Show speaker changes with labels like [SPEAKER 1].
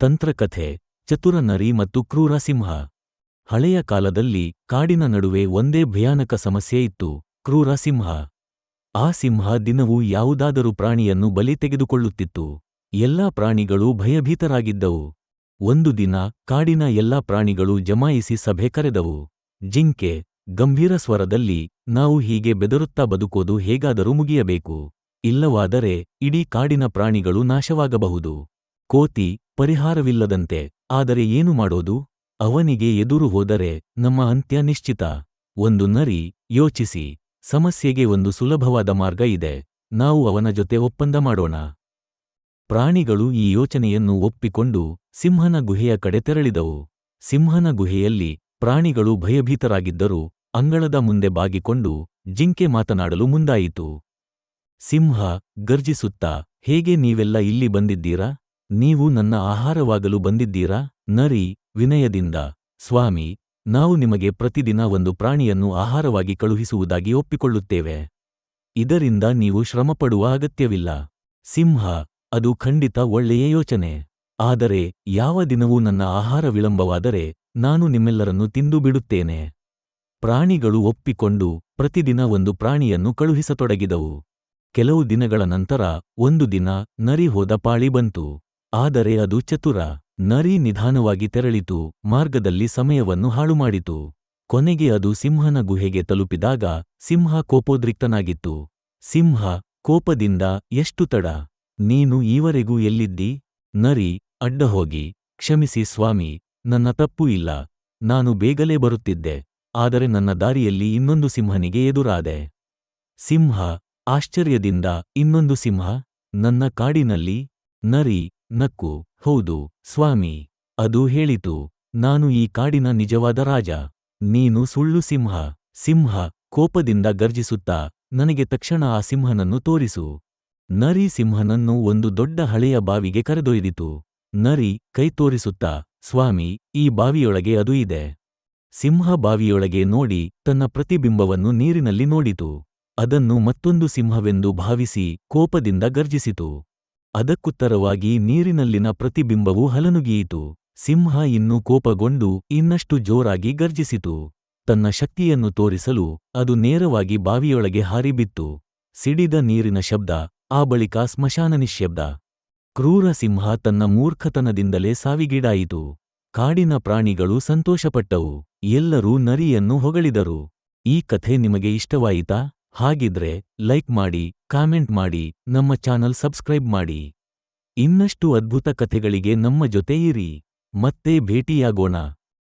[SPEAKER 1] ತಂತ್ರಕಥೆ ಚತುರ ನರಿ ಮತ್ತು ಕ್ರೂರ ಸಿಂಹ. ಹಳೆಯ ಕಾಲದಲ್ಲಿ ಕಾಡಿನ ನಡುವೆ ಒಂದೇ ಭಯಾನಕ ಸಮಸ್ಯೆ ಇತ್ತು, ಕ್ರೂರ ಸಿಂಹ. ಆ ಸಿಂಹ ದಿನವೂ ಯಾವುದಾದರೂ ಪ್ರಾಣಿಯನ್ನು ಬಲಿ ತೆಗೆದುಕೊಳ್ಳುತ್ತಿತ್ತು. ಎಲ್ಲಾ ಪ್ರಾಣಿಗಳೂ ಭಯಭೀತರಾಗಿದ್ದವು. ಒಂದು ದಿನ ಕಾಡಿನ ಎಲ್ಲಾ ಪ್ರಾಣಿಗಳು ಜಮಾಯಿಸಿ ಸಭೆ ಕರೆದವು. ಜಿಂಕೆ ಗಂಭೀರ ಸ್ವರದಲ್ಲಿ, ನಾವು ಹೀಗೆ ಬೆದರುತ್ತಾ ಬದುಕೋದು ಹೇಗಾದರೂ ಮುಗಿಯಬೇಕು. ಇಲ್ಲವಾದರೆ ಇಡೀ ಕಾಡಿನ ಪ್ರಾಣಿಗಳು ನಾಶವಾಗಬಹುದು. ಕೋತಿ ಪರಿಹಾರವಿಲ್ಲದಂತೆ, ಆದರೆ ಏನು ಮಾಡೋದು? ಅವನಿಗೆ ಎದುರು ಹೋದರೆ ನಮ್ಮ ಅಂತ್ಯ ನಿಶ್ಚಿತ. ಒಂದು ನರಿ, ಯೋಚಿಸಿ, ಸಮಸ್ಯೆಗೆ ಒಂದು ಸುಲಭವಾದ ಮಾರ್ಗ ಇದೆ, ನಾವು ಅವನ ಜೊತೆ ಒಪ್ಪಂದ ಮಾಡೋಣ. ಪ್ರಾಣಿಗಳು ಈ ಯೋಚನೆಯನ್ನು ಒಪ್ಪಿಕೊಂಡು ಸಿಂಹನ ಗುಹೆಯ ಕಡೆ ತೆರಳಿದವು. ಸಿಂಹನ ಗುಹೆಯಲ್ಲಿ ಪ್ರಾಣಿಗಳು ಭಯಭೀತರಾಗಿದ್ದರೂ ಅಂಗಳದ ಮುಂದೆ ಬಾಗಿಕೊಂಡು ಜಿಂಕೆ ಮಾತನಾಡಲು ಮುಂದಾಯಿತು. ಸಿಂಹ ಗರ್ಜಿಸುತ್ತಾ, ಹೇಗೆ ನೀವೆಲ್ಲ ಇಲ್ಲಿ ಬಂದಿದ್ದೀರಾ? ನೀವು ನನ್ನ ಆಹಾರವಾಗಲು ಬಂದಿದ್ದೀರಾ? ನರಿ ವಿನಯದಿಂದ, ಸ್ವಾಮಿ, ನಾವು ನಿಮಗೆ ಪ್ರತಿದಿನ ಒಂದು ಪ್ರಾಣಿಯನ್ನು ಆಹಾರವಾಗಿ ಕಳುಹಿಸುವುದಾಗಿ ಒಪ್ಪಿಕೊಳ್ಳುತ್ತೇವೆ. ಇದರಿಂದ ನೀವು ಶ್ರಮಪಡುವ ಅಗತ್ಯವಿಲ್ಲ. ಸಿಂಹ, ಅದು ಖಂಡಿತ ಒಳ್ಳೆಯ ಯೋಚನೆ. ಆದರೆ ಯಾವ ದಿನವೂ ನನ್ನ ಆಹಾರ ವಿಳಂಬವಾದರೆ ನಾನು ನಿಮ್ಮೆಲ್ಲರನ್ನು ತಿಂದು ಬಿಡುತ್ತೇನೆ. ಪ್ರಾಣಿಗಳು ಒಪ್ಪಿಕೊಂಡು ಪ್ರತಿದಿನ ಒಂದು ಪ್ರಾಣಿಯನ್ನು ಕಳುಹಿಸತೊಡಗಿದವು. ಕೆಲವು ದಿನಗಳ ನಂತರ ಒಂದು ದಿನ ನರಿ ಹೋದ ಪಾಳಿ ಬಂತು. ಆದರೆ ಅದು ಚತುರ. ನರಿ ನಿಧಾನವಾಗಿ ತೆರಳಿತು, ಮಾರ್ಗದಲ್ಲಿ ಸಮಯವನ್ನು ಹಾಳುಮಾಡಿತು. ಕೊನೆಗೆ ಅದು ಸಿಂಹನ ಗುಹೆಗೆ ತಲುಪಿದಾಗ ಸಿಂಹ ಕೋಪೋದ್ರಿಕ್ತನಾಗಿತ್ತು. ಸಿಂಹ ಕೋಪದಿಂದ, ಎಷ್ಟು ತಡ? ನೀನು ಈವರೆಗೂ ಎಲ್ಲಿದ್ದಿ? ನರಿ ಅಡ್ಡಹೋಗಿ, ಕ್ಷಮಿಸಿ ಸ್ವಾಮಿ, ನನ್ನ ತಪ್ಪು ಇಲ್ಲ, ನಾನು ಬೇಗಲೇ ಬರುತ್ತಿದ್ದೆ, ಆದರೆ ನನ್ನ ದಾರಿಯಲ್ಲಿ ಇನ್ನೊಂದು ಸಿಂಹನಿಗೆ ಎದುರಾದೆ. ಸಿಂಹ ಆಶ್ಚರ್ಯದಿಂದ, ಇನ್ನೊಂದು ಸಿಂಹ? ನನ್ನ ಕಾಡಿನಲ್ಲಿ? ನರಿ ನಕ್ಕು, ಹೌದು ಸ್ವಾಮಿ. ಅದು ಹೇಳಿತು, ನಾನು ಈ ಕಾಡಿನ ನಿಜವಾದ ರಾಜ, ನೀನು ಸುಳ್ಳು ಸಿಂಹ. ಸಿಂಹ ಕೋಪದಿಂದ ಗರ್ಜಿಸುತ್ತಾ, ನನಗೆ ತಕ್ಷಣ ಆ ಸಿಂಹನನ್ನು ತೋರಿಸು. ನರಿ ಸಿಂಹನನ್ನು ಒಂದು ದೊಡ್ಡ ಹಳೆಯ ಬಾವಿಗೆ ಕರೆದೊಯ್ದಿತು. ನರಿ ಕೈ ತೋರಿಸುತ್ತಾ, ಸ್ವಾಮಿ, ಈ ಬಾವಿಯೊಳಗೆ ಅದು ಇದೆ. ಸಿಂಹ ಬಾವಿಯೊಳಗೆ ನೋಡಿ ತನ್ನ ಪ್ರತಿಬಿಂಬವನ್ನು ನೀರಿನಲ್ಲಿ ನೋಡಿತು. ಅದನ್ನು ಮತ್ತೊಂದು ಸಿಂಹವೆಂದು ಭಾವಿಸಿ ಕೋಪದಿಂದ ಗರ್ಜಿಸಿತು. ಅದಕ್ಕುತ್ತರವಾಗಿ ನೀರಿನಲ್ಲಿನ ಪ್ರತಿಬಿಂಬವು ಹಲನುಗಿಯಿತು. ಸಿಂಹ ಇನ್ನೂ ಕೋಪಗೊಂಡು ಇನ್ನಷ್ಟು ಜೋರಾಗಿ ಗರ್ಜಿಸಿತು. ತನ್ನ ಶಕ್ತಿಯನ್ನು ತೋರಿಸಲು ಅದು ನೇರವಾಗಿ ಬಾವಿಯೊಳಗೆ ಹಾರಿಬಿತ್ತು. ಸಿಡಿದ ನೀರಿನ ಶಬ್ದ, ಆ ಬಳಿಕ ಸ್ಮಶಾನ ನಿಶ್ಶಬ್ದ. ಕ್ರೂರ ಸಿಂಹ ತನ್ನ ಮೂರ್ಖತನದಿಂದಲೇ ಸಾವಿಗೀಡಾಯಿತು. ಕಾಡಿನ ಪ್ರಾಣಿಗಳು ಸಂತೋಷಪಟ್ಟವು. ಎಲ್ಲರೂ ನರಿಯನ್ನು ಹೊಗಳಿದರು. ಈ ಕಥೆ ನಿಮಗೆ ಇಷ್ಟವಾಯಿತಾ? ಹಾಗಿದ್ರೆ ಲೈಕ್ ಮಾಡಿ, ಕಾಮೆಂಟ್ ಮಾಡಿ, ನಮ್ಮ ಚಾನಲ್ ಸಬ್ಸ್ಕ್ರೈಬ್ ಮಾಡಿ. ಇನ್ನಷ್ಟು ಅದ್ಭುತ ಕಥೆಗಳಿಗೆ ನಮ್ಮ ಜೊತೆ ಇರಿ. ಮತ್ತೆ ಭೇಟಿಯಾಗೋಣ.